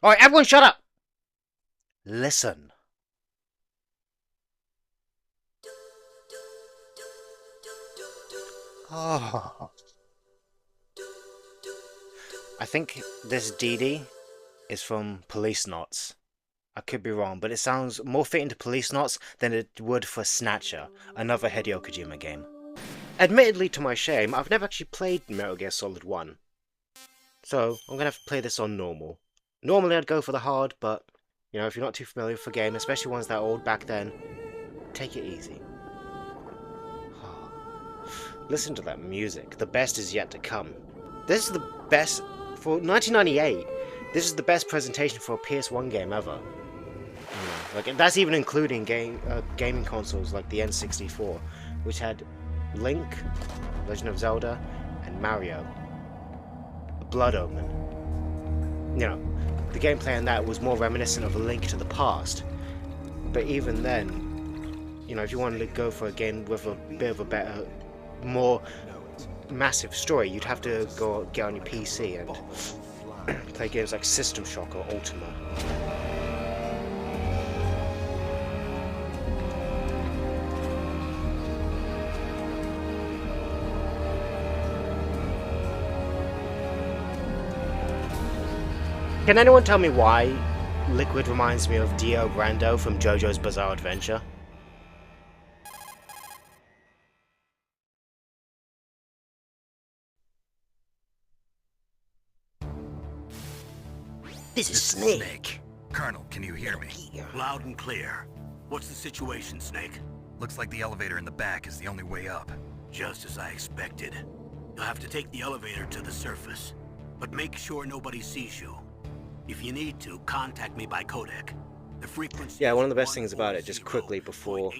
Alright, everyone shut up! Listen. Oh. I think this Dee Dee is from Police Knots. I could be wrong, but it sounds more fitting to Police Knots than it would for Snatcher, another Hideo Kojima game. Admittedly, to my shame, I've never actually played Metal Gear Solid 1. So, I'm gonna have to play this on normal. Normally I'd go for the hard, but, you know, if you're not too familiar with the game, especially ones that old back then, take it easy. Listen to that music. The best is yet to come. This is the best, for 1998, this is the best presentation for a PS1 game ever. Like, that's even including gaming consoles like the N64, which had Link, Legend of Zelda, and Mario. Blood Omen. You know, the gameplay in that was more reminiscent of A Link to the Past. But even then, you know, if you wanted to go for a game with a bit of a better, more massive story, you'd have to go get on your PC and play games like System Shock or Ultima. Can anyone tell me why Liquid reminds me of Dio Brando from JoJo's Bizarre Adventure? This is Snake. Colonel, can you hear me? Loud and clear. What's the situation, Snake? Looks like the elevator in the back is the only way up. Just as I expected. You'll have to take the elevator to the surface, but make sure nobody sees you. If you need to, contact me by codec. The frequency. Yeah, one of the best things about it, just quickly before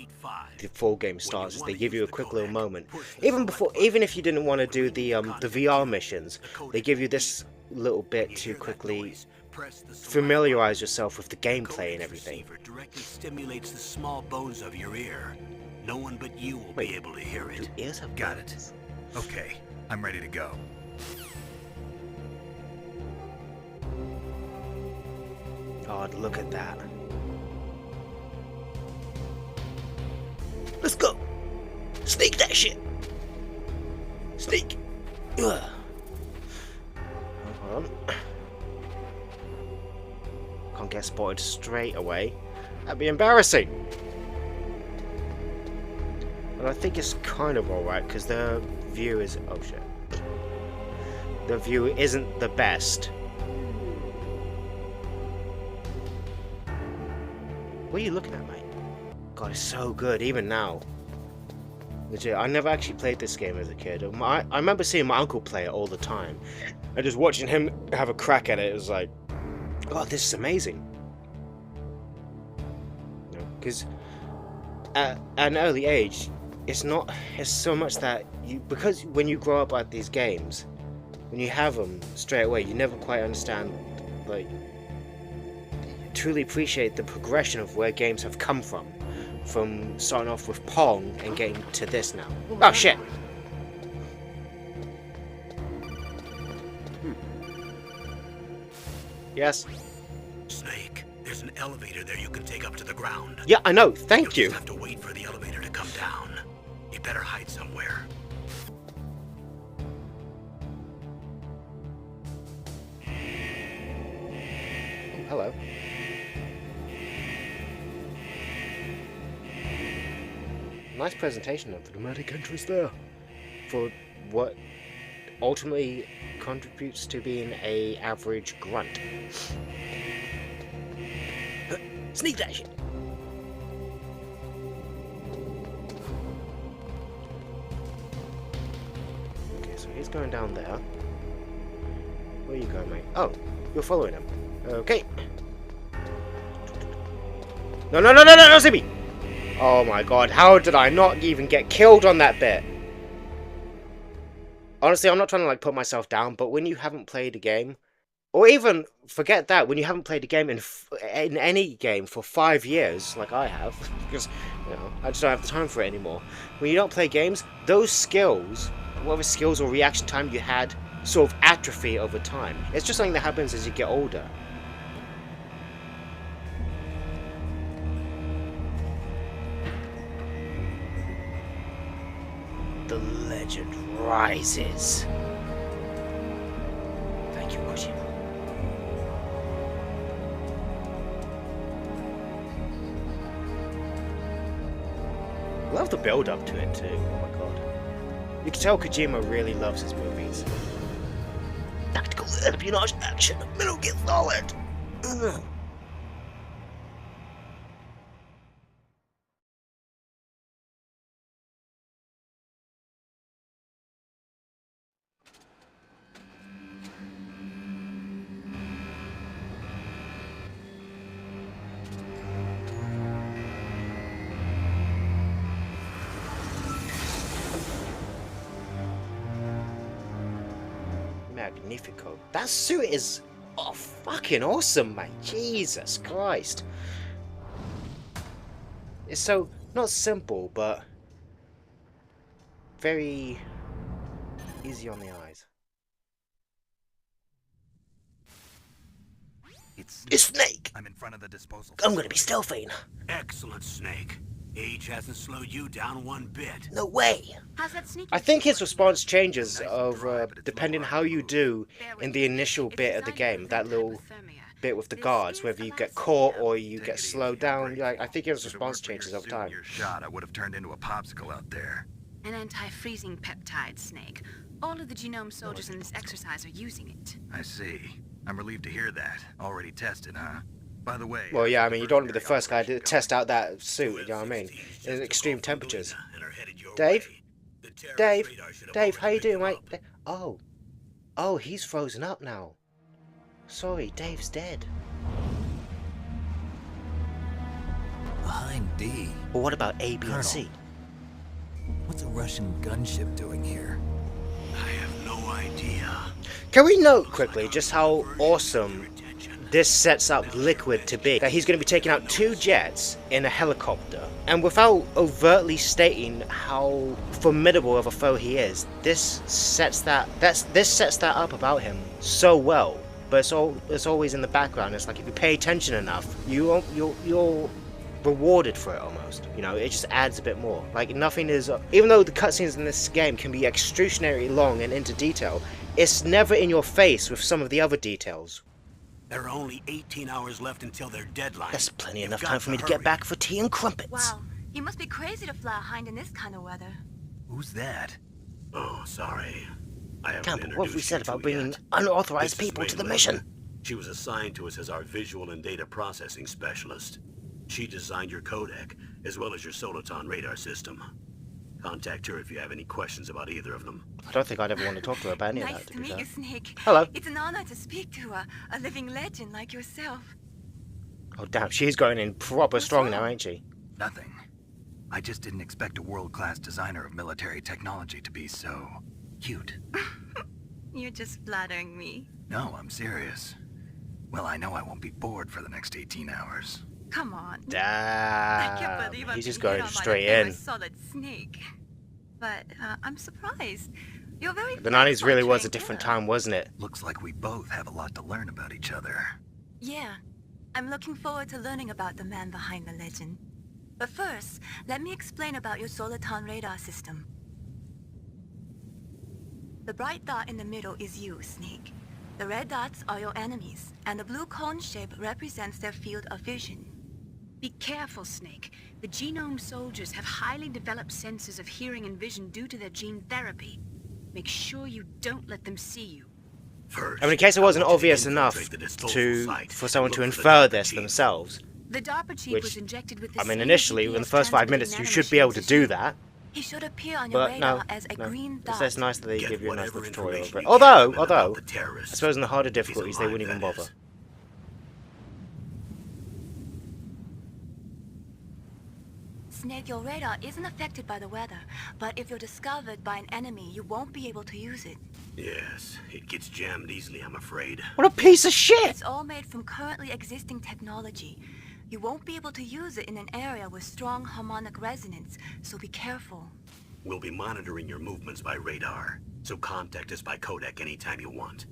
the full game starts, is they give you a quick little moment. Even if you didn't want to do the VR missions, they give you this little bit to quickly familiarize yourself with the gameplay and everything. Directly stimulates the small bones of your ear. No one but you will be able to hear it. Do ears have Got it. Okay, I'm ready to go. God, look at that. Let's go! Sneak that shit! Sneak! Ugh. Hold on. Can't get spotted straight away. That'd be embarrassing! But I think it's kind of alright, because the view is... oh shit. The view isn't the best. What are you looking at, mate? God, it's so good, even now. Legit, I never actually played this game as a kid. I remember seeing my uncle play it all the time. And just watching him have a crack at it, it was like, oh, this is amazing. Because at an early age, it's so much that because when you grow up at these games, when you have them straight away, you never quite understand, like, truly appreciate the progression of where games have come from starting off with Pong and getting to this now. Oh shit! Yes? Snake, there's an elevator there you can take up to the ground. Yeah, I know, thank you! You'll just have to wait for the elevator to come down. You better hide somewhere. Oh, hello. Nice presentation of the dramatic entrance there. For what ultimately contributes to being a average grunt. Sneak that shit! Okay, so he's going down there. Where are you going, mate? Oh, you're following him. Okay. No, no, no, no, no, no, see me! Oh my god, how did I not even get killed on that bit? Honestly, I'm not trying to like put myself down, but when you haven't played a game, or even forget that, when you haven't played a game in any game for 5 years, like I have, because you know I just don't have the time for it anymore. When you don't play games, those skills, whatever skills or reaction time you had, sort of atrophy over time. It's just something that happens as you get older. legend rises. Thank you, Kojima. Love the build up to it too. Oh my god. You can tell Kojima really loves his movies. Tactical espionage action, Metal Gear Solid. Ugh. Magnifico. That suit is fucking awesome, mate. Jesus Christ. It's so, not simple, but very easy on the eyes. It's Snake! I'm in front of the disposal. I'm gonna be stealthing. Excellent, Snake. Age hasn't slowed you down one bit. No way. How's that sneaky? I think his response changes depending how you do in the initial bit of the game. That little bit with the guards, whether you get caught or you get slowed down. Like, I think his response changes over time. Your shot, I would have turned into a popsicle out there. An anti-freezing peptide, Snake. All of the genome soldiers in this exercise are using it. I see. I'm relieved to hear that. Already tested, huh? By the way... Well, yeah, I mean, you don't want to be the first guy to test out that suit, you know what I mean? In extreme temperatures. Dave? Dave, how you doing, mate? Oh, he's frozen up now. Sorry, Dave's dead. Behind D. Well, what about A, B, Colonel. and C? What's a Russian gunship doing here? I have no idea. Can we note quickly just how awesome this sets up Liquid to be? That he's going to be taking out 2 jets in a helicopter, and without overtly stating how formidable of a foe he is, this sets that up about him so well. But it's always in the background. It's like if you pay attention enough, you're rewarded for it almost. You know, it just adds a bit more. Like, nothing is, even though the cutscenes in this game can be extraordinarily long and into detail, it's never in your face with some of the other details. There are only 18 hours left until their deadline. That's plenty You've enough got time for me to hurry. get back for tea and crumpets. Wow, you must be crazy to fly a hind in this kind of weather. Who's that? Oh, sorry. I haven't Campbell, what have we introduced said you to about bringing yet. unauthorized This is people to the Mayla. mission? She was assigned to us as our visual and data processing specialist. She designed your codec, as well as your Soliton radar system. Contact her if you have any questions about either of them. I don't think I'd ever want to talk to her about any of Nice that, to to be meet fair. you, Snake. Hello. It's an honor to speak to a living legend like yourself. Oh damn, she's going in proper What's strong wrong? now, ain't she? Nothing. I just didn't expect a world-class designer of military technology to be so... cute. You're just flattering me. No, I'm serious. Well, I know I won't be bored for the next 18 hours. Come on. I can't Damn, believe I'm he's just being hit going on by straight the famous in. Solid Snake. But I'm surprised. You're very. The 90s really was a trained different killer. time, wasn't it? Looks like we both have a lot to learn about each other. Yeah, I'm looking forward to learning about the man behind the legend. But first, let me explain about your Soliton radar system. The bright dot in the middle is you, Snake. The red dots are your enemies, and the blue cone shape represents their field of vision. Be careful, Snake. The genome soldiers have highly developed senses of hearing and vision due to their gene therapy. Make sure you don't let them see you. First, I mean, in case it wasn't want you to obvious enough infiltrate the disposal site for someone and to look for the infer DARPA this chief. themselves. The DARPA chief Which, was injected with the I mean, same initially, in the GPS first 5 transmitting minutes, you should be able to nanomachines as do you. that. He should appear on your But radar no, as a no. green It's dot. nice that they Get give you a nice whatever little tutorial information over it. you can Although, about the terrorists. I suppose in the harder He's difficulties, they alive, wouldn't even that bother. is. Snake, your radar isn't affected by the weather, but if you're discovered by an enemy, you won't be able to use it. Yes, it gets jammed easily, I'm afraid. What a piece of shit! It's all made from currently existing technology. You won't be able to use it in an area with strong harmonic resonance, so be careful. We'll be monitoring your movements by radar, so contact us by codec anytime you want.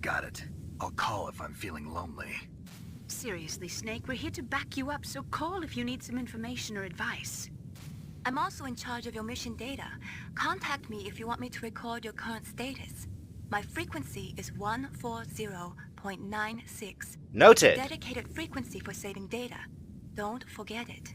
Got it. I'll call if I'm feeling lonely. Seriously, Snake, we're here to back you up, so call if you need some information or advice. I'm also in charge of your mission data. Contact me if you want me to record your current status. My frequency is 140.96. Noted. A dedicated frequency for saving data. Don't forget it.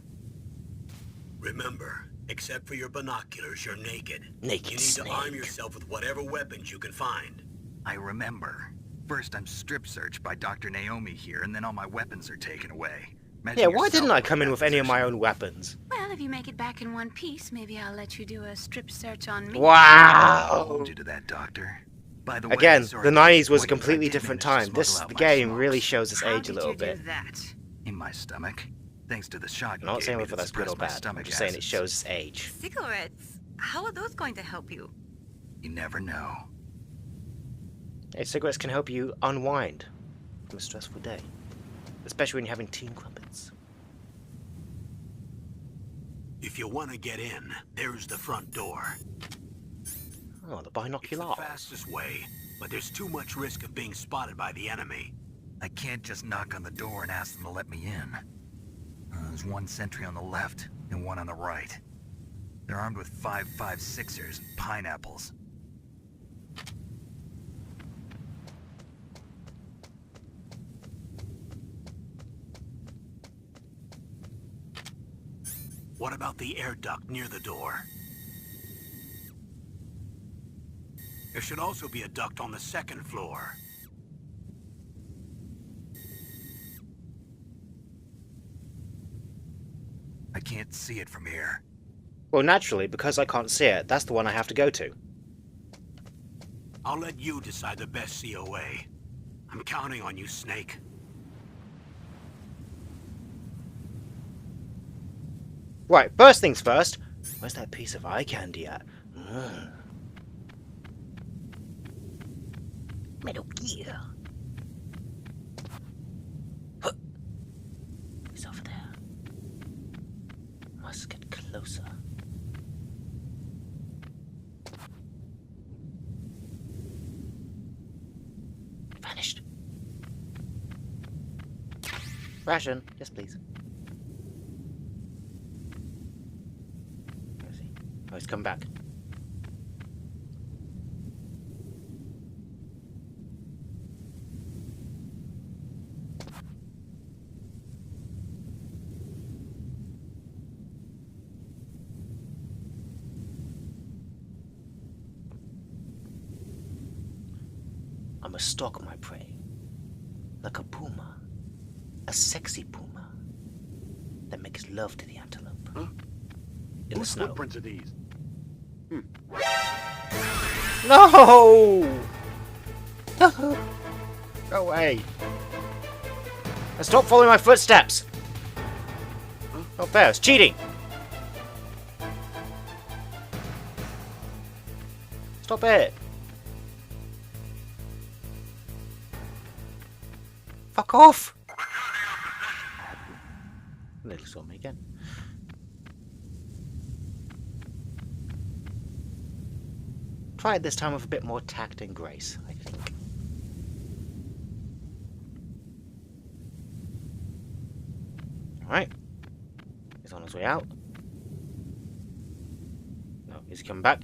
Remember, except for your binoculars, you're naked. Naked You need snake. to arm yourself with whatever weapons you can find. I remember. First, I'm strip searched by Dr. Naomi here, and then all my weapons are taken away. Imagine Yeah, why yourself didn't I in come in that with any of my position. own weapons? Well, if you make it back in one piece, maybe I'll let you do a strip search on me. I'll Wow! hold you to that, Doctor. By the way, Again, sorry the to 90s was a disappoint you, but I completely did different manage to time. This smuggle out the my game smokes really shows its How age a did little you bit. do that? in my stomach, thanks to the shot I'm you not gave saying me whether that that's good or suppressed my bad. I'm stomach just saying it acids. shows its age. Cigarettes? How are those going to help you? You never know. Hey, cigarettes can help you unwind from a stressful day, especially when you're having teen crumpets. If you want to get in, there's the front door. Oh, the It's the binocular. fastest way, but there's too much risk of being spotted by the enemy. I can't just knock on the door and ask them to let me in. There's one sentry on the left and one on the right. They're armed with 5.56ers and pineapples. What about the air duct near the door? There should also be a duct on the second floor. I can't see it from here. Well, naturally, because I can't see it, that's the one I have to go to. I'll let you decide the best COA. I'm counting on you, Snake. Right, first things first. Where's that piece of eye candy at? Metal Gear. Huh. He's over there. Must get closer. Vanished. Ration. Yes, please. Where is he? Oh, he's come back. I must stalk my prey, like a puma, a sexy puma that makes love to the antelope. Huh? In the Whose snow. footprints are these? No! Go away. And stop following my footsteps. Not fair, it's cheating. Stop it. Fuck off! Nearly saw me again. Try it this time with a bit more tact and grace, I think. Alright. He's on his way out. No, he's come back.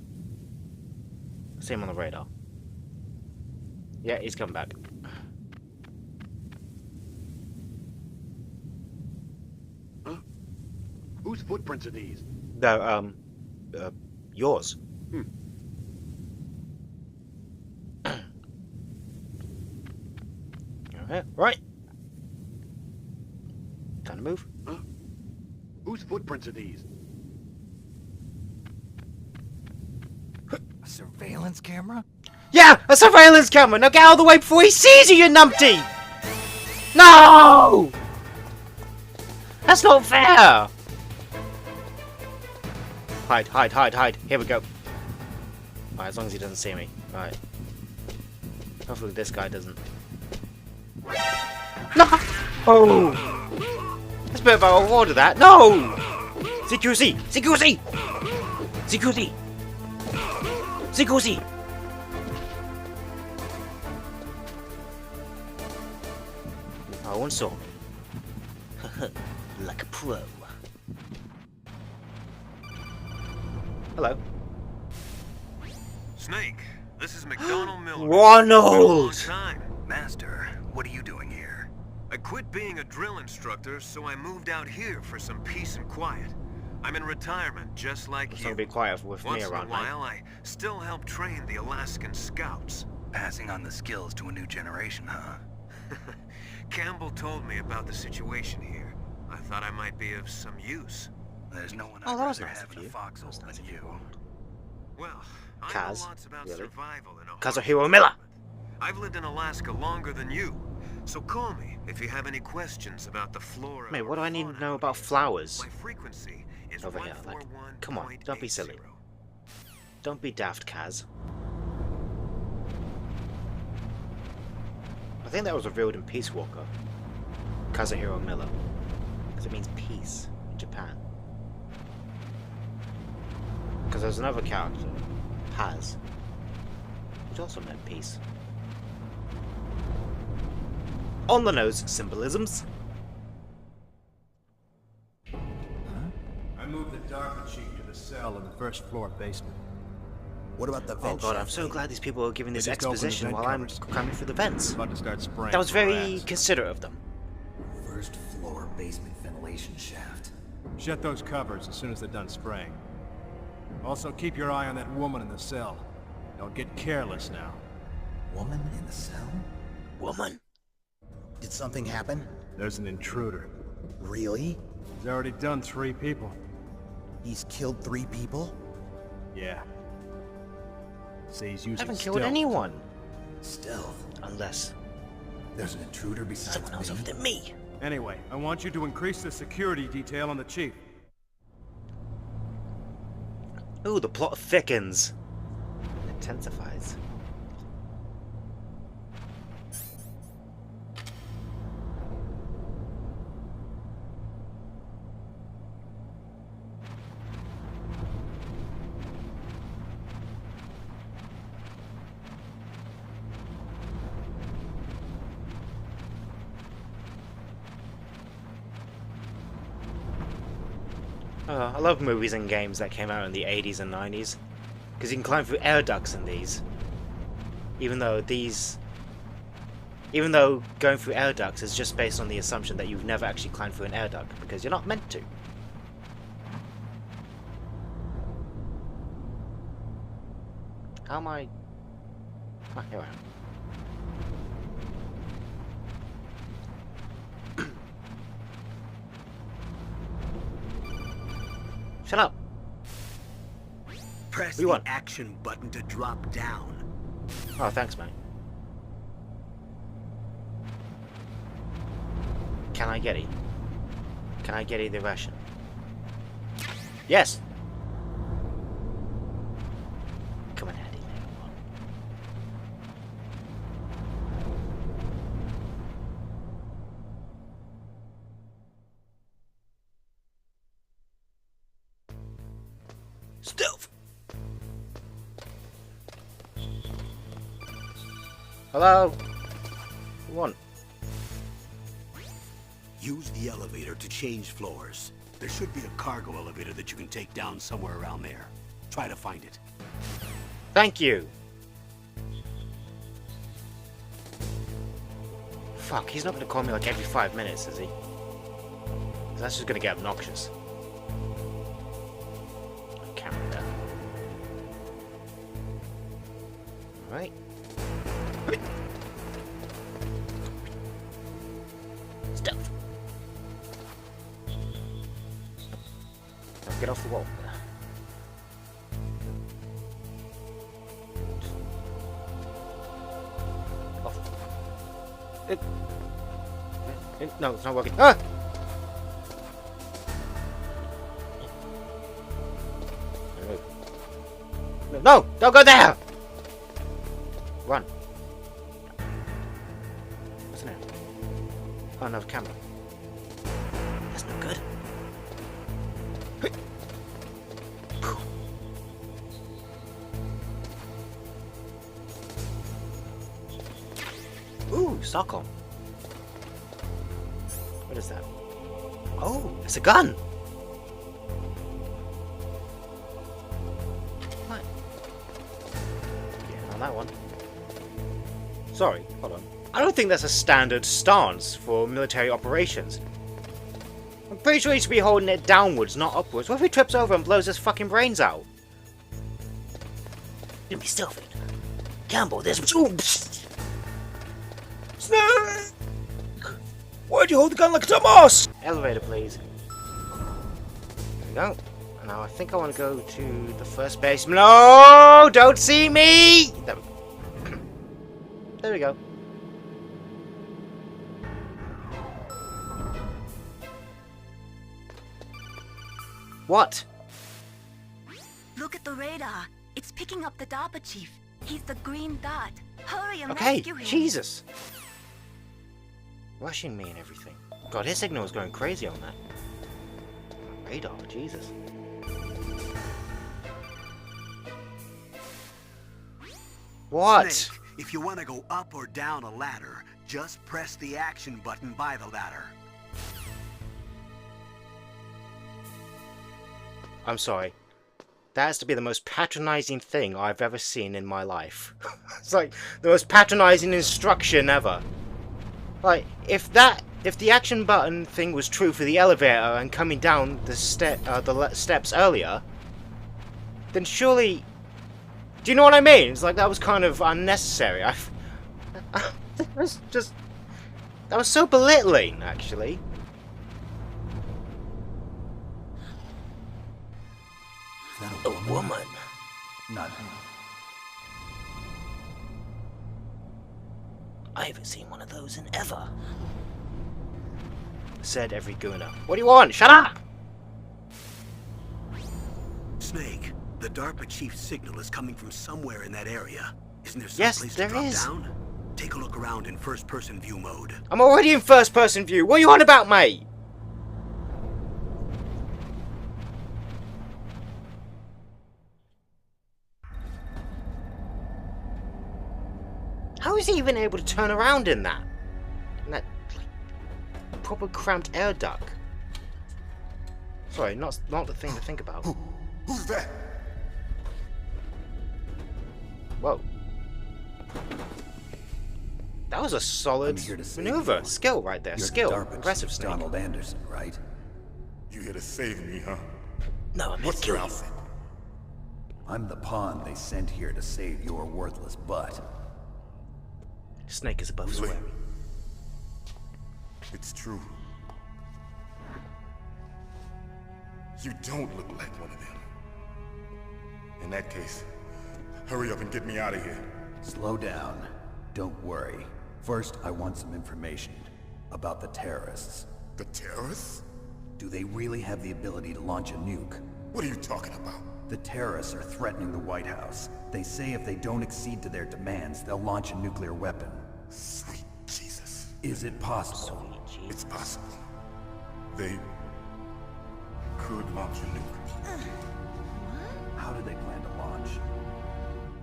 I see him on the radar. Yeah, he's come back. Whose footprints are these? No, yours. Alright, right. Time to move. Whose footprints are these? A surveillance camera? Yeah, a surveillance camera! Now get out of the way before he sees you, you numpty! No! That's not fair! Hide, hide, hide, hide. Here we go. Alright, as long as he doesn't see me. Alright. Hopefully this guy doesn't. No! Oh! That's a bit of a reward of that. No! CQC! CQC! CQC! CQC! No one saw me. Like a pro. Hello. Snake, this is McDonald Miller. Ronald! Time. Master, what are you doing here? I quit being a drill instructor, so I moved out here for some peace and quiet. I'm in retirement, just like It's you. gonna be quiet with me Once in a around, mate. while, I still help train the Alaskan Scouts. Passing on the skills to a new generation, huh? Campbell told me about the situation here. I thought I might be of some use. There's no one Oh, I'd that was rather nice have of in a you. foxhole That was than nice of you. Well, I Kaz, know lots about really? survival in a Kazuhiro harsh Miller. climate. I've lived in Alaska longer than you, so call me if you have any questions about the flora. Mate, what do or I need to fauna know out about here. flowers? My frequency is Over here, like, come on, don't be silly. 141.80. Don't be daft, Kaz. I think that was revealed in Peace Walker. Kazuhiro Miller. Because it means peace in Japan. Because there's another character, Haz, which also meant peace. On the nose symbolisms. I moved the Dark Chief to the cell in the first floor basement. What about the Oh vent god, I'm shaft so thing? glad these people are giving this They just opened the exposition vent while I'm covers. climbing through the vents. About to start spraying. That was for our very ass. considerate of them. First floor basement ventilation shaft. Shut those covers as soon as they're done spraying. Also, keep your eye on that woman in the cell. Don't get careless now. Woman in the cell? Woman. Did something happen? There's an intruder. Really? He's already done 3 people. He's killed 3 people? Yeah. Say he's using I haven't killed stealth. anyone. Stealth. Unless There's an intruder besides someone else me? other than me. Anyway, I want you to increase the security detail on the chief. Ooh, the plot thickens. Intensifies. I love movies and games that came out in the 80s and 90s. Because you can climb through air ducts in these. Even though going through air ducts is just based on the assumption that you've never actually climbed through an air duct. Because you're not meant to. How am I... Ah, here I am. Shut up! Press What do you the want? action button to drop down. Oh, thanks, mate. Can I get it? Can I get it the ration? Yes! Come on, Eddie. Stealth! Hello? What? Want? Use the elevator to change floors. There should be a cargo elevator that you can take down somewhere around there. Try to find it. Thank you! Fuck, he's not gonna call me like every 5 minutes, is he? 'Cause that's just gonna get obnoxious. Camera there. Alright. Stealth. Now get off the wall. Off. No, it's not working. Ah! No, don't go there! Run. What's in it? Oh, another camera. That's not good. Ooh, Stockholm. What is that? Oh, it's a gun! on that one. Sorry, hold on. I don't think that's a standard stance for military operations. I'm pretty sure he should be holding it downwards, not upwards. What if he trips over and blows his fucking brains out? Let me stealth it. Campbell, there's... Snake! Why'd you hold the gun like a dumbass? Elevator, please. There we go. Now I think I want to go to the first base. No! Don't see me! There we go. There we go. What? Look at the radar. It's picking up the DARPA chief. He's the green dot. Hurry and Okay, rescue him. Jesus. Rushing me and everything. God, his signal was going crazy on that. Radar, Jesus. What? Snake, if you want to go up or down a ladder, just press the action button by the ladder. I'm sorry. That has to be the most patronizing thing I've ever seen in my life. It's like the most patronizing instruction ever. Like, if the action button thing was true for the elevator and coming down the steps earlier, then surely, do you know what I mean? It's like that was kind of unnecessary. That was so belittling, actually. Is that A woman. Not. I haven't seen one of those in ever. Said every gooner. What do you want? Shut up! Snake, the DARPA chief's signal is coming from somewhere in that area. Isn't there some Yes, place there to drop is. down? Take a look around in first-person view mode. I'm already in first-person view. What are you on about, mate? How is he even able to turn around in that? In that like, proper cramped air duct. Sorry, not the thing to think about. Who's that? Whoa. That was a solid I'm here to save maneuver. you. Skill right there. You're Skill. the DARPA Impressive, chief, Snake. Donald Anderson, right? You here to save me, huh? No, I'm What's not your killing. outfit? I'm the pawn they sent here to save your worthless butt. Snake is above Really? swearing. It's true. You don't look like one of them. In that case, hurry up and get me out of here. Slow down. Don't worry. First, I want some information about the terrorists. The terrorists? Do they really have the ability to launch a nuke? What are you talking about? The terrorists are threatening the White House. They say if they don't accede to their demands, they'll launch a nuclear weapon. Sweet Jesus. Is it possible? It's possible. They could launch a nuke. How do they plan to launch?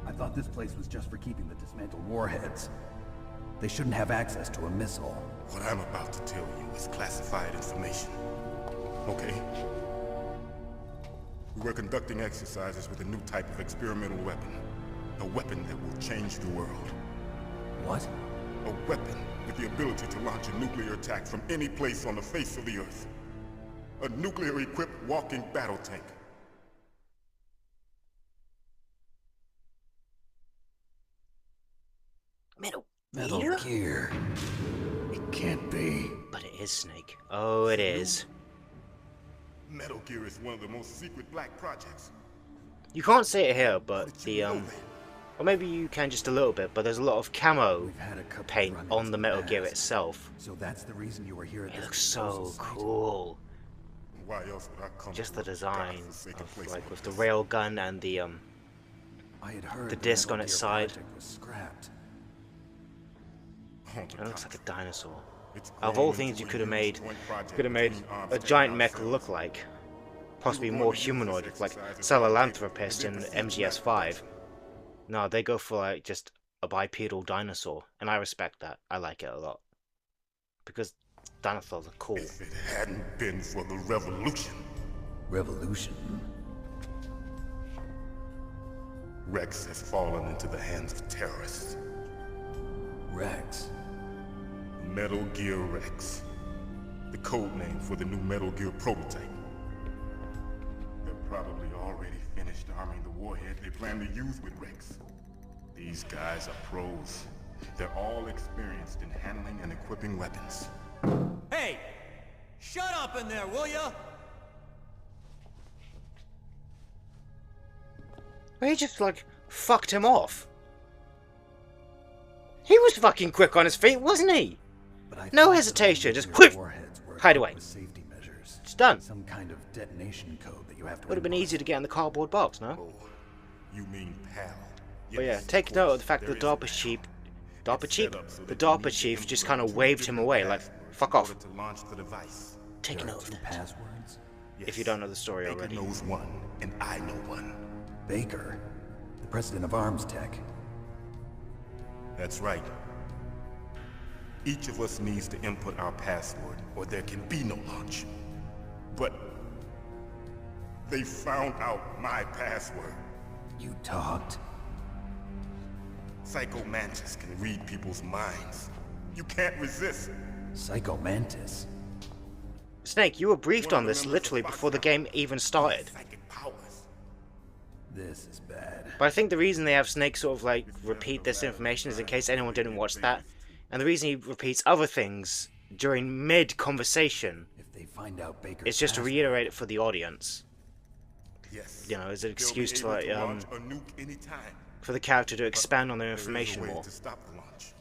I thought this place was just for keeping the dismantled warheads. They shouldn't have access to a missile. What I'm about to tell you is classified information. Okay? We were conducting exercises with a new type of experimental weapon. A weapon that will change the world. What? A weapon with the ability to launch a nuclear attack from any place on the face of the Earth. A nuclear-equipped walking battle tank. Metal Gear. It can't be. But it is Snake. Oh, it is. Metal Gear is one of the most secret black projects. You can't see it here, but Did the you know that? or maybe you can just a little bit. But there's a lot of camo We've had a couple paint run-ins on the in Metal Gear past. itself. So that's the reason you were here at It this looks so disposal site? cool. Why else would I come Just to the a design godforsaken of place like with the this? rail gun and the I had heard the disc Metal on its Gear side. project was scrapped. On the It looks like a contrary, dinosaur. it's Of all grown things into you a could have made, huge joint project could have made between arms a and giant mech ourselves. look like. Possibly We were more going to use humanoid, this like exercise as Sahelanthropus an in opportunity to MGS5. No, they go for like just a bipedal dinosaur, and I respect that. I like it a lot because dinosaurs are cool. If it hadn't been for the revolution, Revolution? Rex has fallen into the hands of terrorists. Rex. Metal Gear Rex. The code name for the new Metal Gear prototype. They're probably already finished arming the warhead they plan to use with Rex. These guys are pros. They're all experienced in handling and equipping weapons. Hey! Shut up in there, will ya? He just, like, fucked him off. He was fucking quick on his feet, wasn't he? No hesitation, just quick! Hide away. Safety measures. It's done. Some kind of detonation code that you have to. Would have been easier to get in the cardboard box, no? Oh, you mean PAL? But yeah, take note of the fact that the DARPA chief... The DARPA chief just kind of waved him away, like, fuck off. Take note of that. Passwords. If you don't know the story Baker already. knows one, and I know one. Baker, the president of Arms Tech. That's right. Each of us needs to input our password, or there can be no launch. But they found out my password. You talked. Psycho Mantis can read people's minds. You can't resist. Psycho Mantis. Snake, you were briefed on this literally before the game even started. Psychic powers. This is bad. But I think the reason they have Snake sort of like repeat this information is in case anyone didn't watch that. And the reason he repeats other things during mid-conversation If they find out Baker's is just to password, reiterate it for the audience. Yes. You know, as an They'll excuse be to able like, launch a nuke anytime. for the character to expand on their There is a information way more. to stop the launch.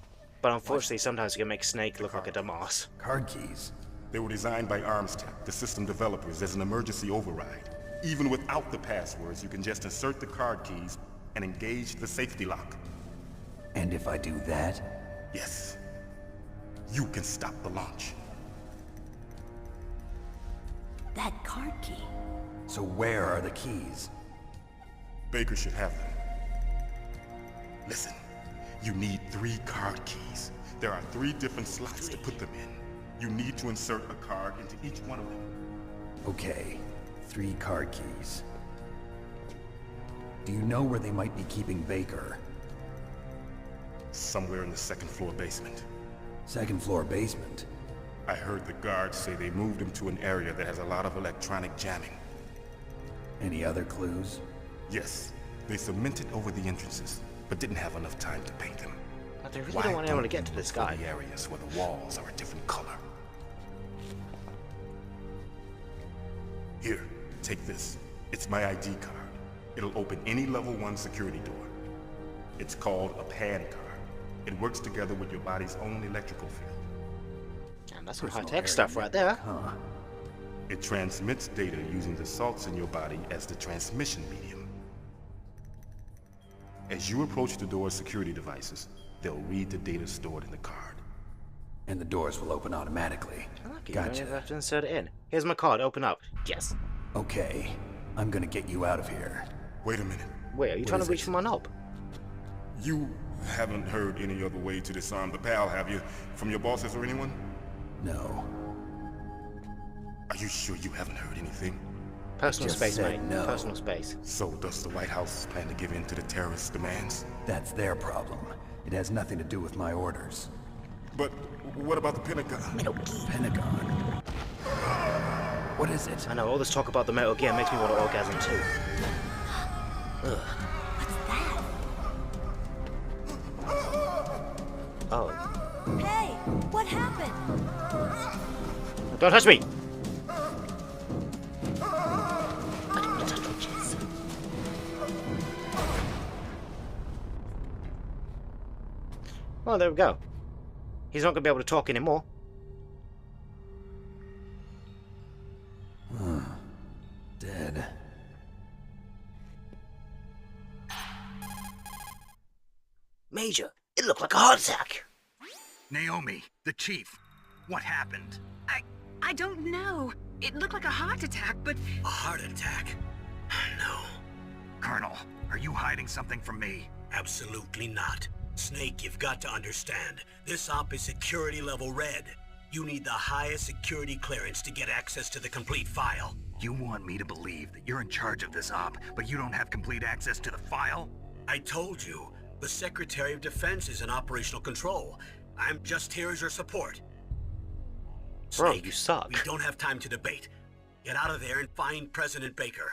But unfortunately, sometimes you can make Snake look like a dumbass. card keys. They were designed by Arms Tech, the system developers, as an emergency override. Even without the passwords, you can just insert the card keys and engage the safety lock. And if I do that, Yes. You can stop the launch. That card key. so where are the keys? Baker should have them. Listen, you need 3 card keys. There are 3 different slots to put them in. You need to insert a card into each one of them. Okay, 3 card keys. Do you know where they might be keeping Baker? Somewhere in the 2nd floor basement. 2nd floor basement. I heard the guards say they moved him to an area that has a lot of electronic jamming. Any other clues? Yes, they cemented over the entrances, but didn't have enough time to paint them. But they really Why don't want anyone to don't get you to this look for guy. the areas where the walls are a different color. Here, take this. It's my ID card. It'll open any level 1 security door. It's called a PAN card. It works together with your body's own electrical field. And that's some Personal high-tech stuff right there. Huh. It transmits data using the salts in your body as the transmission medium. As you approach the door's security devices, they'll read the data stored in the card. And the doors will open automatically. You don't even Gotcha. have to insert it in. Here's my card, open up. Yes. Okay, I'm gonna get you out of here. Wait a minute. Wait, are you trying to is reach it? for my knob? You haven't heard any other way to disarm the PAL, have you? From your bosses or anyone? No. Are you sure you haven't heard anything? Personal just space, said mate. no. Personal space. So does the White House plan to give in to the terrorists' demands? That's their problem. It has nothing to do with my orders. But what about the Pentagon? Pentagon. What is it? I know, all this talk about the Metal Gear makes me want to orgasm too. Ugh. Oh. Hey, what happened? Don't touch me! Well, there we go. He's not going to be able to talk anymore. Dead. Major, it looked like a heart attack. Naomi, the chief. What happened? I don't know. It looked like a heart attack, but A heart attack? No, Colonel, are you hiding something from me? absolutely not. Snake, you've got to understand. This op is security level red. You need the highest security clearance to get access to the complete file. You want me to believe that you're in charge of this op, but you don't have complete access to the file? I told you, the Secretary of Defense is in operational control. I'm just here as your support. Bro, Snake, you suck. we don't have time to debate. Get out of there and find President Baker.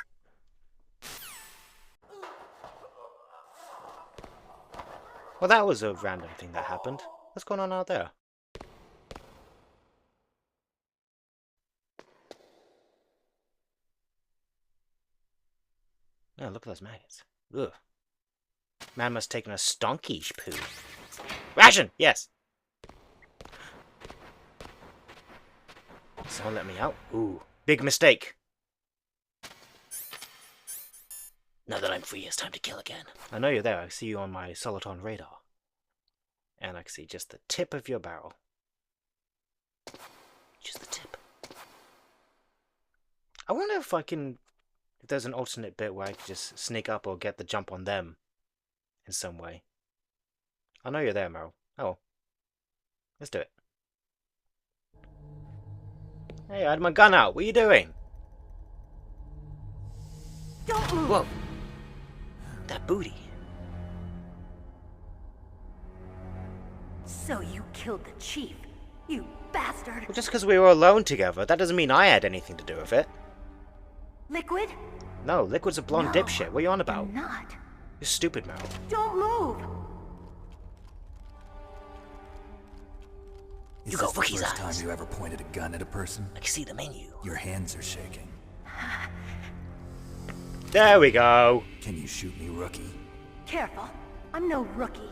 Well, that was a random thing that happened. What's going on out there? Oh, look at those maggots. Ugh. Man must have taken a stonky poo. Ration! Yes! Someone let me out. Ooh. Big mistake. Now that I'm free, it's time to kill again. I know you're there. I see you on my Soliton radar. And I can see just the tip of your barrel. Just the tip. I wonder if I can... If there's an alternate bit where I could just sneak up or get the jump on them. In some way. I know you're there, Meryl. Oh. Let's do it. Hey, I had my gun out. What are you doing? Don't move! Whoa. That booty. So you killed the chief, you bastard! Well, just because we were alone together, that doesn't mean I had anything to do with it. Liquid? No, Liquid's a blonde No, dipshit. What are you on about? you're not. You're stupid, Meryl. Don't move! Is You this got the Rookie's first eyes. time you ever pointed a gun at a person? I can see the menu. Your hands are shaking. There we go. Can you shoot me, rookie? Careful, I'm no rookie.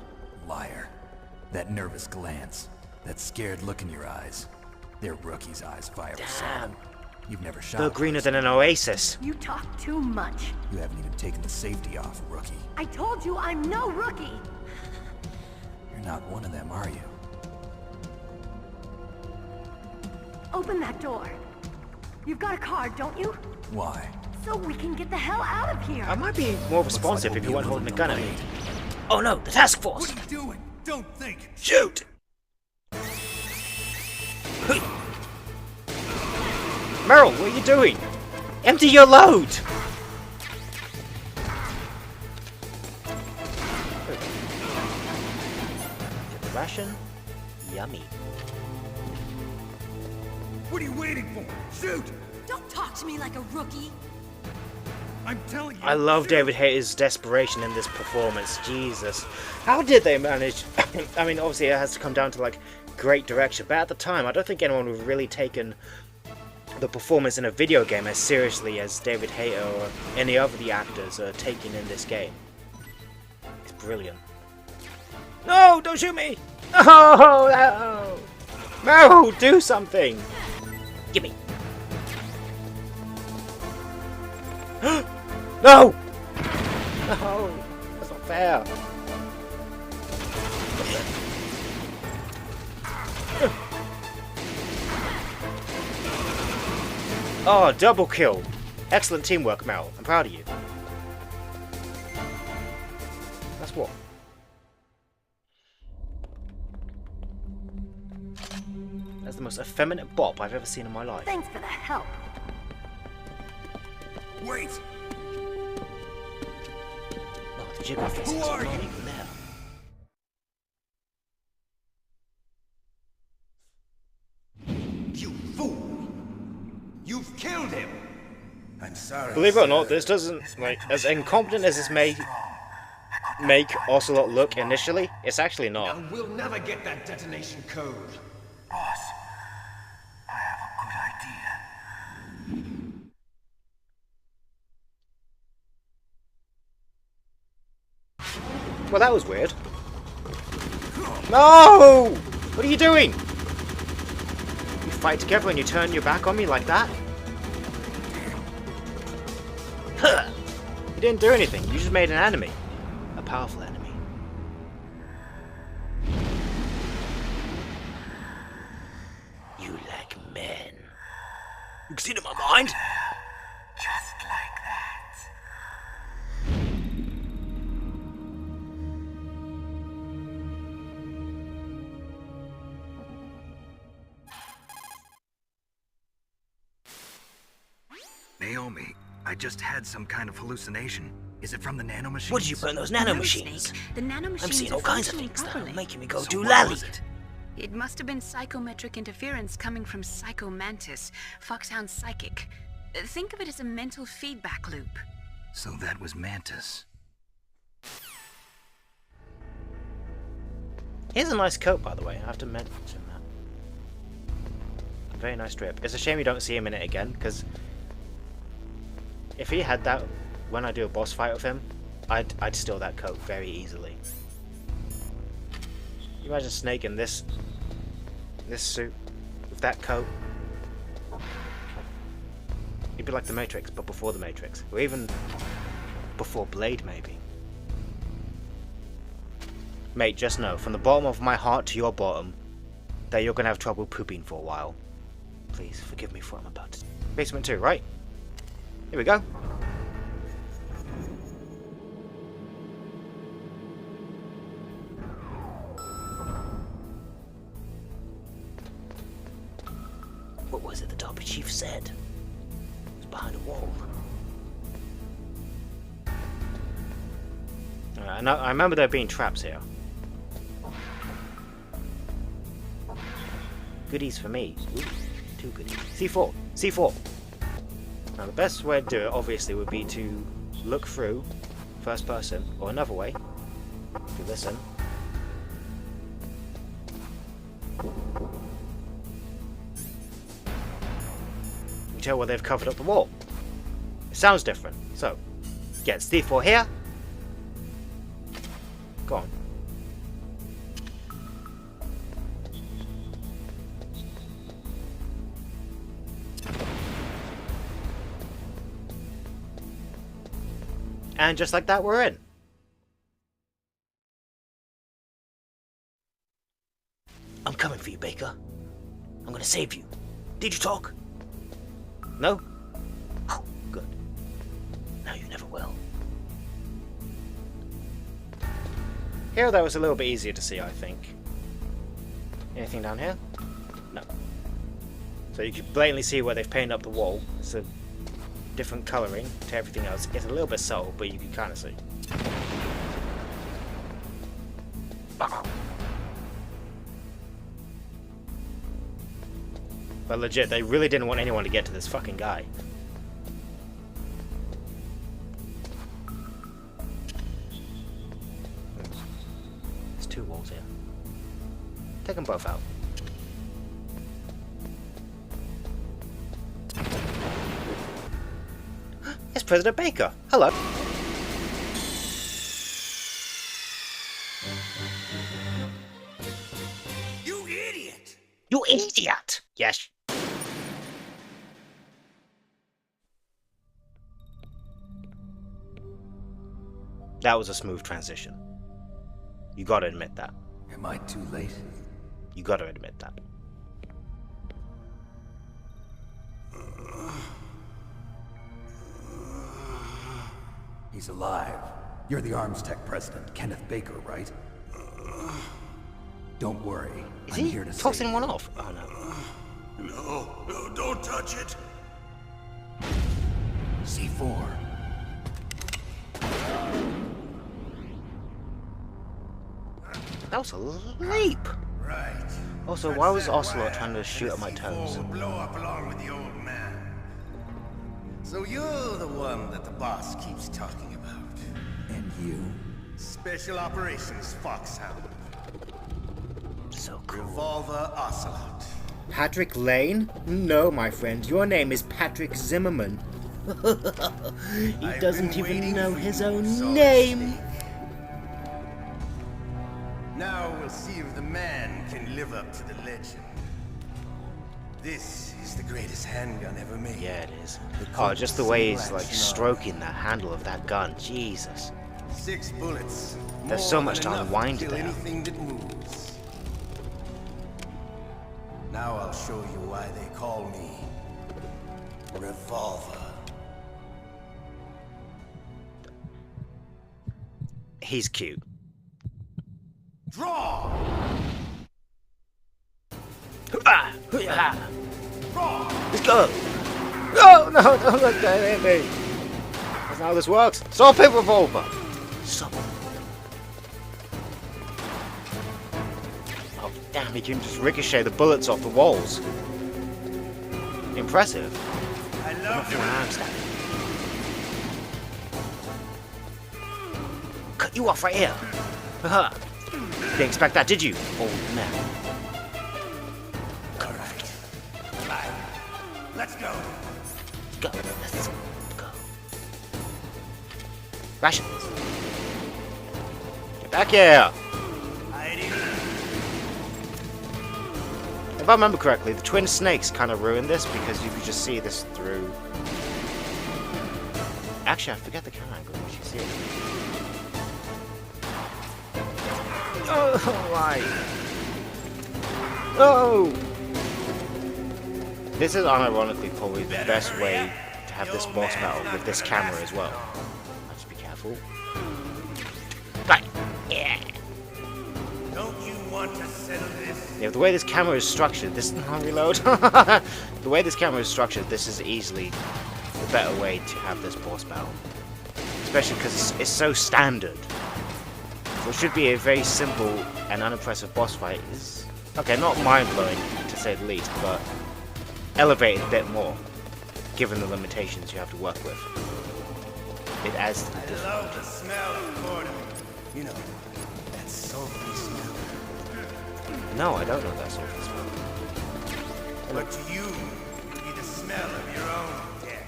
Liar. That nervous glance, that scared look in your eyes. They're rookie's eyes fire for Damn. someone. You've never shot They're a greener person. than an oasis. You talk too much. You haven't even taken the safety off, rookie. I told you I'm no rookie! You're not one of them, are you? Open that door. You've got a card, don't you? Why? So we can get the hell out of here! I might be more responsive if you weren't holding a gun at me. Oh no, the task force! What are you doing? Don't think. Shoot! Meryl, what are you doing? Empty your load! Get the ration. Yummy. What are you waiting for? Shoot! Don't talk to me like a rookie! I'm telling you. I love David Hayter's desperation in this performance. Jesus. How did they manage... I mean, obviously it has to come down to, like, great direction. But at the time, I don't think anyone would have really taken the performance in a video game as seriously as David Hayter or any of the actors are taking in this game. It's brilliant. No! Don't shoot me! No! No! No! Do something! Gimme! No! No! That's not fair. Oh, double kill. Excellent teamwork, Meryl. I'm proud of you. That's what? That's the most effeminate bop I've ever seen in my life. Thanks for the help. Wait! Oh, the jiggle faces Who are not you? even there. You fool! You've killed him! I'm sorry. Believe it or not, this doesn't, like, as incompetent as this may make Ocelot look initially, it's actually not. And we'll never get that detonation code. Boss, I have a good idea. Well, that was weird. No! What are you doing? You fight together and you turn your back on me like that? Huh. You didn't do anything, you just made an enemy. A powerful enemy. You like men. You can see it in my mind? Just like that. Naomi, I just had some kind of hallucination. Is it from the nanomachines? What did you put in those No, nanomachines? Snake. The nanomachines I'm seeing are all kinds of functioning things now, properly. making me go So do what lally. was it? It must have been psychometric interference coming from Psycho Mantis, Foxhound's psychic. Think of it as a mental feedback loop. So that was Mantis. Here's a nice coat, by the way. I have to mention that. Very nice strip. It's a shame you don't see him in it again, because if he had that when I do a boss fight with him, I'd steal that coat very easily. You imagine Snake in this suit with that coat? He'd be like the Matrix, but before the Matrix, or even before Blade, maybe. Mate, just know, from the bottom of my heart to your bottom, that you're gonna have trouble pooping for a while. Please forgive me for what I'm about to do. Basement 2, right? Here we go. What was it the Derby Chief said? It was behind a wall. Alright, I remember there being traps here. Goodies for me. Ooh, 2 goodies. C4! C4! Now the best way to do it, obviously, would be to look through first person, or another way, if you listen. You tell where they've covered up the wall. It sounds different. So, get C4 here. Go on. And just like that, we're in. I'm coming for you, Baker. I'm gonna save you. Did you talk? No? Oh, good. Now you never will. Here, that was a little bit easier to see, I think. Anything down here? No. So you can blatantly see where they've painted up the wall. It's a different colouring to everything else. It's a little bit subtle, but you can kind of see. But legit, they really didn't want anyone to get to this fucking guy. There's 2 walls here. Take them both out. It's President Baker. Hello. You idiot! You idiot! Yes. That was a smooth transition. You gotta admit that. Am I too late? You gotta admit that. He's alive. You're the arms tech president, Kenneth Baker, right? Don't worry. Is I'm he here to save tossing you. one off? Oh no. No, don't touch it! C4. That was a leap! Right. Also, why was Ocelot trying to shoot at my toes? Will blow up along with the old man. So you're the one that the boss keeps talking about. And you? Special Operations Foxhound. So cool. Revolver Ocelot. Patrick Lane? No, my friend, your name is Patrick Zimmerman. He I've doesn't been even waiting know for his you, own Solid name. Snake. Now we'll see if the man can live up to the legend. This is the greatest handgun ever made. Yeah, it is. Oh, just the way he's like stroking the handle of that gun. Jesus. 6 bullets. There's so more much than to enough unwind kill there. anything that moves. Now I'll show you why they call me Revolver. He's cute. Draw! Ah! Ah! Draw! Let's go! No, no, don't let that hit me. That's not how this works. Stop it, revolver! Stop. Oh, damn, he can just ricochet the bullets off the walls. Impressive. I love you. Cut you off right here. Haha. Didn't expect that, did you, old man? Alright. Right. Let's go. Go. Let's go. Rations. Get back here. If I remember correctly, the twin snakes kind of ruined this because you could just see this through. Actually, I forget the camera angle. You should see it. Oh, right. Oh! This is unironically probably the best way to have this boss battle with this camera as well. I'll just be careful. Right. Yeah. Don't you want to settle this? Yeah, the way this camera is structured, this reload. The way this camera is structured, this is easily the better way to have this boss battle. Especially because it's so standard. What should be a very simple and unimpressive boss fight is, okay, not mind-blowing to say the least, but elevated a bit more, given the limitations you have to work with. It adds to the difficulty. I love the smell of boredom. You know, that sulphur smell. No, I don't know that sulphur smell. But to you, it'll be the smell of your own death.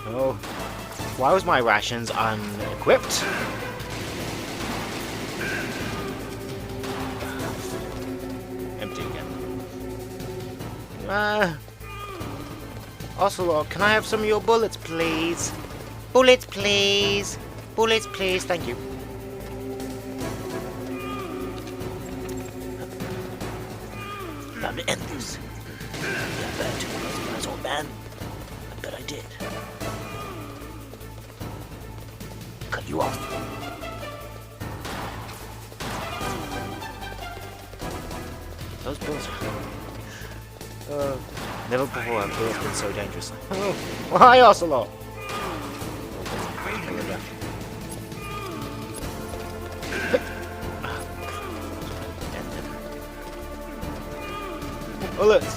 Oh, why was my rations unequipped? Empty again. Ocelot, can I have some of your bullets, please? Bullets, please. Bullets, please. Thank you. Time to end this. Yeah, I bet. Nice old man. I bet I did. Cut you off. Those bullets are... never before have bullets been so dangerous. Oh, why Ocelot? Bullets!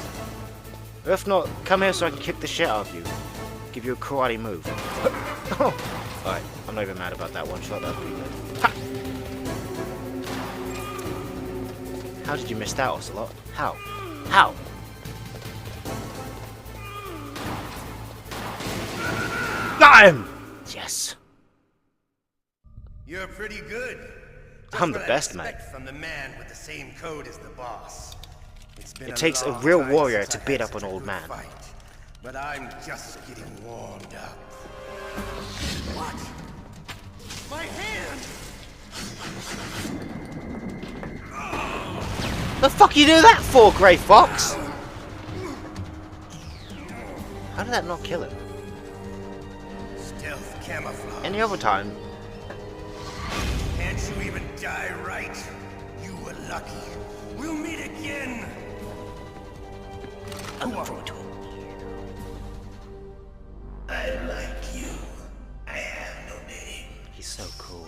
If not, come here so I can kick the shit out of you. Give you a karate move. Alright, I'm not even mad about that one shot, that was pretty good. Ha! How did you miss that, Ocelot? How? How? Got him! Yes. You're pretty good. I'm the best, man. From the man with the same code as the boss. It takes a real warrior to beat up an old man. Fight, but I'm just getting warmed up. What? My hand! The fuck you do that for, Grey Fox? How did that not kill him? Stealth camouflage. Any other time? Can't you even die right? You were lucky. We'll meet again. I look forward to it. I like you. I have no name. He's so cool.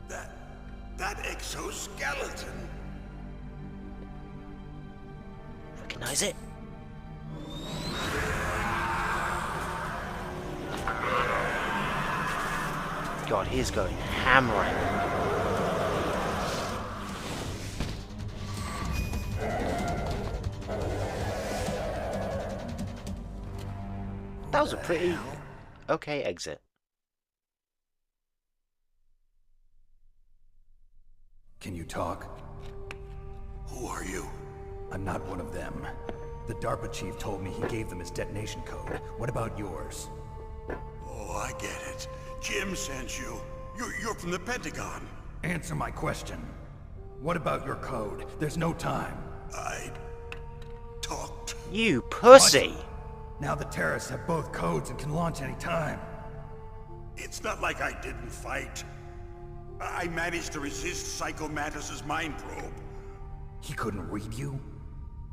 That exoskeleton. Recognize it? God, he's going hammering. That was a pretty okay exit. Can you talk? Who are you? I'm not one of them. The DARPA chief told me he gave them his detonation code. What about yours? Oh, I get it. Jim sent you. You're from the Pentagon. Answer my question. What about your code? There's no time. I talked. You pussy! What? Now the terrorists have both codes and can launch any time. It's not like I didn't fight. I managed to resist Psycho Mantis's mind probe. He couldn't read you?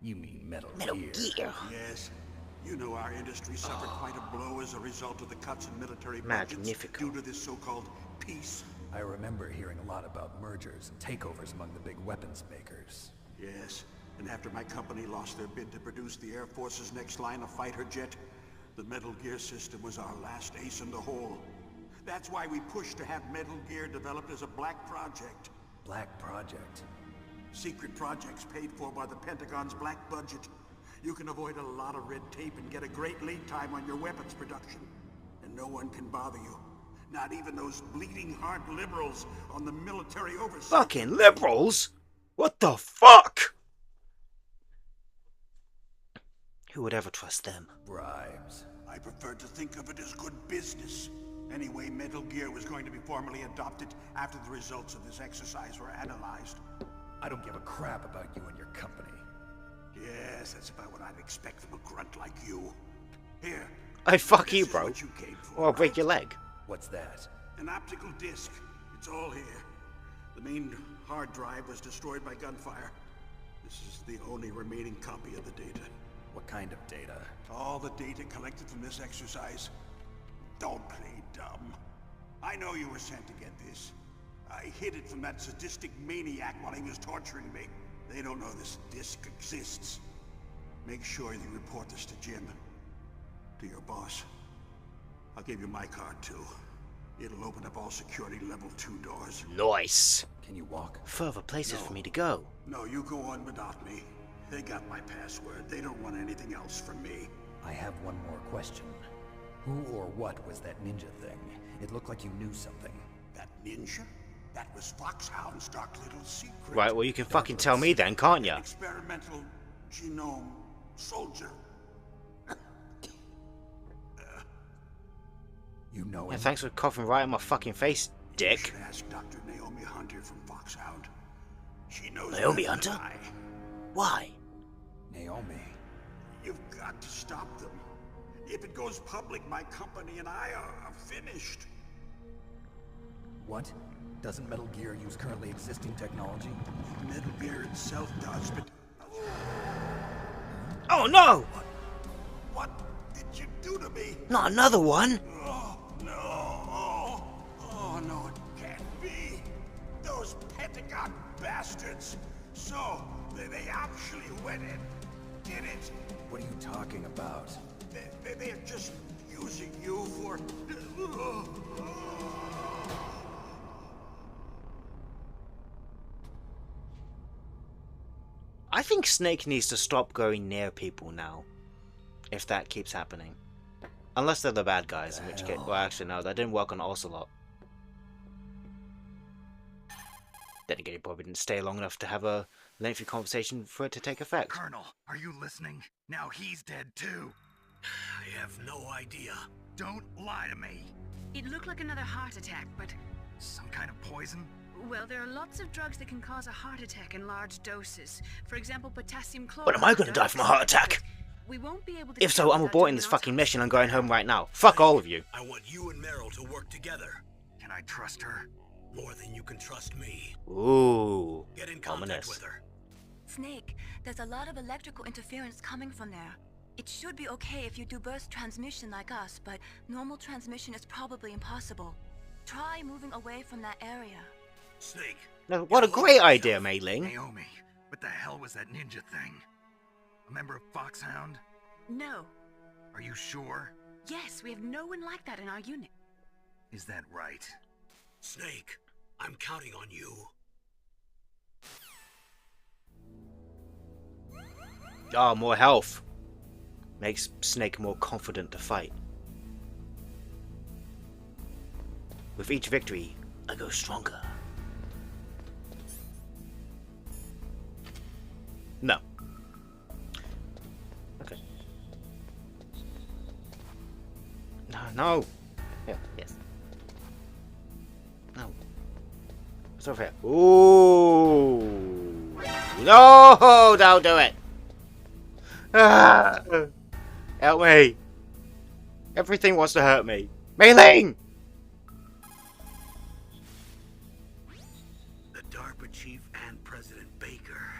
You mean Metal Gear. Yes. You know our industry suffered quite a blow as a result of the cuts in military budgets Magnifico. due to this so-called peace. I remember hearing a lot about mergers and takeovers among the big weapons makers. Yes. And after my company lost their bid to produce the Air Force's next line of fighter jet, the Metal Gear system was our last ace in the hole. That's why we pushed to have Metal Gear developed as a black project. Black Project? Secret projects paid for by the Pentagon's black budget. You can avoid a lot of red tape and get a great lead time on your weapons production. And no one can bother you. Not even those bleeding heart liberals on the military oversight. Fucking liberals? What the fuck? Who would ever trust them? Bribes. I prefer to think of it as good business. Anyway, Metal Gear was going to be formally adopted after the results of this exercise were analyzed. I don't give a crap about you and your company. Yes, that's about what I'd expect from a grunt like you. Here. Fuck this you, is bro. what you came for, Or I'll break right? your leg. What's that? An optical disc. It's all here. The main hard drive was destroyed by gunfire. This is the only remaining copy of the data. What kind of data? All the data collected from this exercise. Don't play dumb. I know you were sent to get this. I hid it from that sadistic maniac while he was torturing me. They don't know this disc exists. Make sure you report this to Jim. To your boss. I'll give you my card too. It'll open up all security level 2 doors. Nice. Can you walk? Further places for me to go. No, you go on without me. They got my password. They don't want anything else from me. I have one more question. Who or what was that ninja thing? It looked like you knew something. That ninja? That was Foxhound's dark little secret. Right, well you can fucking tell me then, can't ya? Experimental genome soldier. You know him? Yeah, thanks for coughing right in my fucking face, You dick. should ask Dr. Naomi Hunter from Foxhound. She knows Naomi better than Hunter? I. Why? Naomi. You've got to stop them. If it goes public, my company and I are finished. What? Doesn't Metal Gear use currently existing technology? Metal Gear itself does, but... Oh no! What did you do to me? Not another one! Oh, no. Oh, no, it can't be. Those Pentagon bastards. So, they actually went and did it. What are you talking about? They're just using you for... I think Snake needs to stop going near people now. If that keeps happening. Unless they're the bad guys, in which case... Well, actually, no, that didn't work on Ocelot. Then again, he probably didn't stay long enough to have a lengthy conversation for it to take effect. Colonel, are you listening? Now he's dead too. I have no idea. Don't lie to me. It looked like another heart attack, but... Some kind of poison? Well, there are lots of drugs that can cause a heart attack in large doses. For example, potassium chloride. But am I going to die from a heart attack? We won't be able to... If so, I'm aborting this fucking mission and going home right now. Fuck all of you. I want you and Meryl to work together. Can I trust her? More than you can trust me. Ooh. Get in contact Ominous. with her. Snake, there's a lot of electrical interference coming from there. It should be okay if you do burst transmission like us, but normal transmission is probably impossible. Try moving away from that area. Snake. No, what a great idea, Mei Ling. Naomi, what the hell was that ninja thing? A member of Foxhound? No. Are you sure? Yes, we have no one like that in our unit. Is that right? Snake, I'm counting on you. Ah, more health. Makes Snake more confident to fight. With each victory, I go stronger. No. Okay. No. Yeah, yes. No. What's over here? Ooh. No! Don't do it! Ah! Help me! Everything wants to hurt me. Mei Ling! The DARPA chief and President Baker.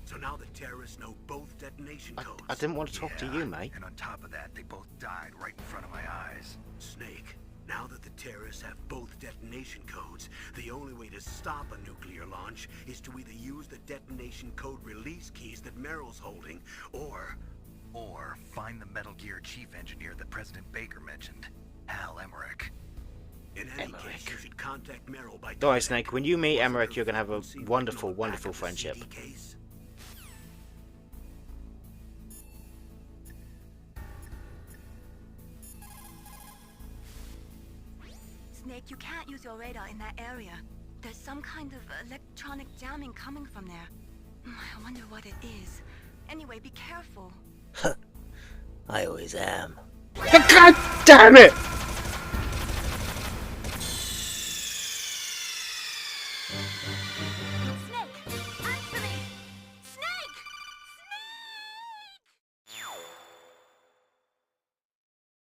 So now the terrorists know both detonation codes. I didn't want to talk to you, mate. And on top of that, they both died right in front of my eyes. Snake, now that the terrorists have both detonation codes, the only way to stop a nuclear launch is to either use the detonation code release keys that Merrill's holding, or find the Metal Gear chief engineer that President Baker mentioned, Hal Emmerich. in any case, you should contact Merrill by Don't worry, Snake. When you meet Emmerich, you're going to have a wonderful, wonderful friendship. Snake, you can't use your radar in that area. There's some kind of electronic jamming coming from there. I wonder what it is. Anyway, be careful. I always am. God damn it!